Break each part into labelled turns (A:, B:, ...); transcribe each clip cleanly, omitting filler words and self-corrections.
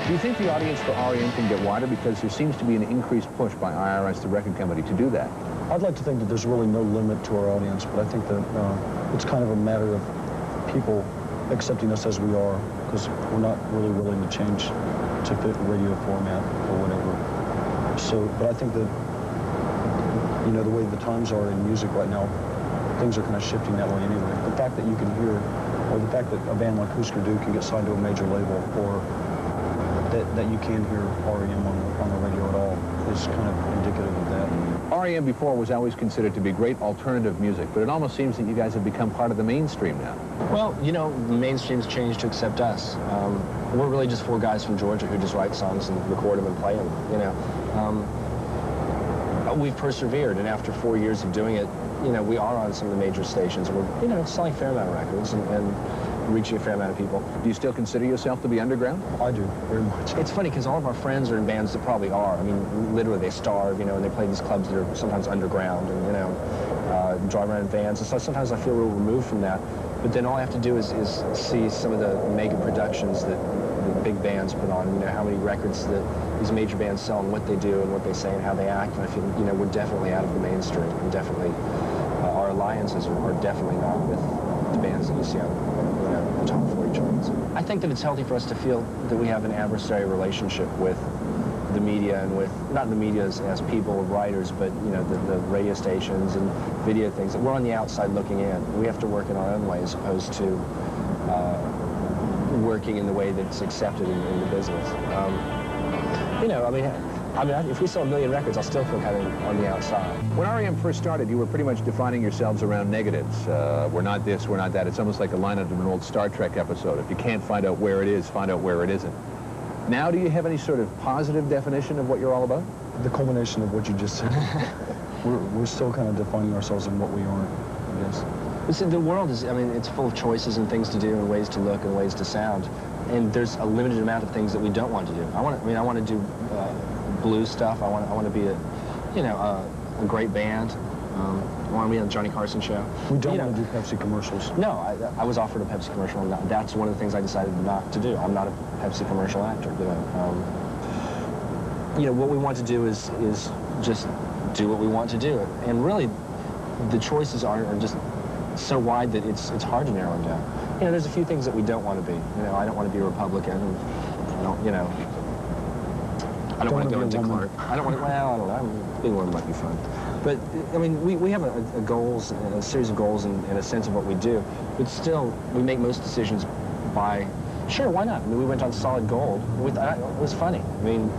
A: Do you think the audience for REM can get wider? Because there seems to be an increased push by IRS, the record company, to do that.
B: I'd like to think that there's really no limit to our audience, but I think that it's kind of a matter of people accepting us as we are, because we're not really willing to change to fit radio format or whatever. So, but I think that, you know, the way the times are in music right now, things are kind of shifting that way anyway. The fact that you can hear, or the fact that a band like Husker Du can get signed to a major label, or that you can hear REM on the radio at all, is kind of indicative of that.
A: REM before was always considered to be great alternative music, but it almost seems that you guys have become part of the mainstream now.
C: Well, you know, the mainstream's changed to accept us. We're really just four guys from Georgia who just write songs and record them and play them, you know. We've persevered, and after 4 years of doing it, you know, we are on some of the major stations. We're, you know, selling a fair amount of records and reaching a fair amount of people.
A: Do you still consider yourself to be underground?
B: I do, very much.
C: It's funny because all of our friends are in bands that probably are. I mean, literally they starve, you know, and they play these clubs that are sometimes underground and, you know, drive around in vans. And so sometimes I feel a little removed from that. But then all I have to do is see some of the mega productions that the big bands put on, you know, how many records that these major bands sell and what they do and what they say and how they act. And I feel, you know, we're definitely out of the mainstream. And definitely, our alliances are definitely not with the bands that you see on, you know, the top 40 charts. I think that it's healthy for us to feel that we have an adversarial relationship with the media and with, not the media as people or writers, but, you know, the radio stations and video things. That we're on the outside looking in. We have to work in our own way as opposed to working in the way that's accepted in the business. You know, I mean, if we sell 1 million records, I'll still feel kind of on the outside.
A: When REM first started, you were pretty much defining yourselves around negatives. We're not this, we're not that. It's almost like a line out of an old Star Trek episode. If you can't find out where it is, find out where it isn't. Now, do you have any sort of positive definition of what you're all about?
B: The culmination of what you just said. we're still kind of defining ourselves in what we aren't, I guess.
C: Listen, the world is, I mean, it's full of choices and things to do and ways to look and ways to sound. And there's a limited amount of things that we don't want to do. I want to do blues stuff. I want to be a great band. I want to be on the Johnny Carson show.
B: We don't want to do Pepsi commercials.
C: No, I was offered a Pepsi commercial, and that's one of the things I decided not to do. I'm not a Pepsi commercial actor. You know, what we want to do is just do what we want to do, and really, the choices are just so wide that it's hard to narrow them down. You know, there's a few things that we don't want to be. You know, I don't want to be a Republican. And I don't want to go into Clark. I don't want to. Well, I don't know. Being a woman might be fun. But I mean, we have a series of goals and a sense of what we do. But still, we make most decisions by, sure, why not? I mean, we went on Solid Gold. It was funny. I mean,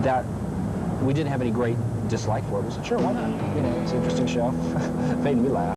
C: that we didn't have any great dislike for it. We said, sure, why not? You know, it's an interesting show. Made me laugh.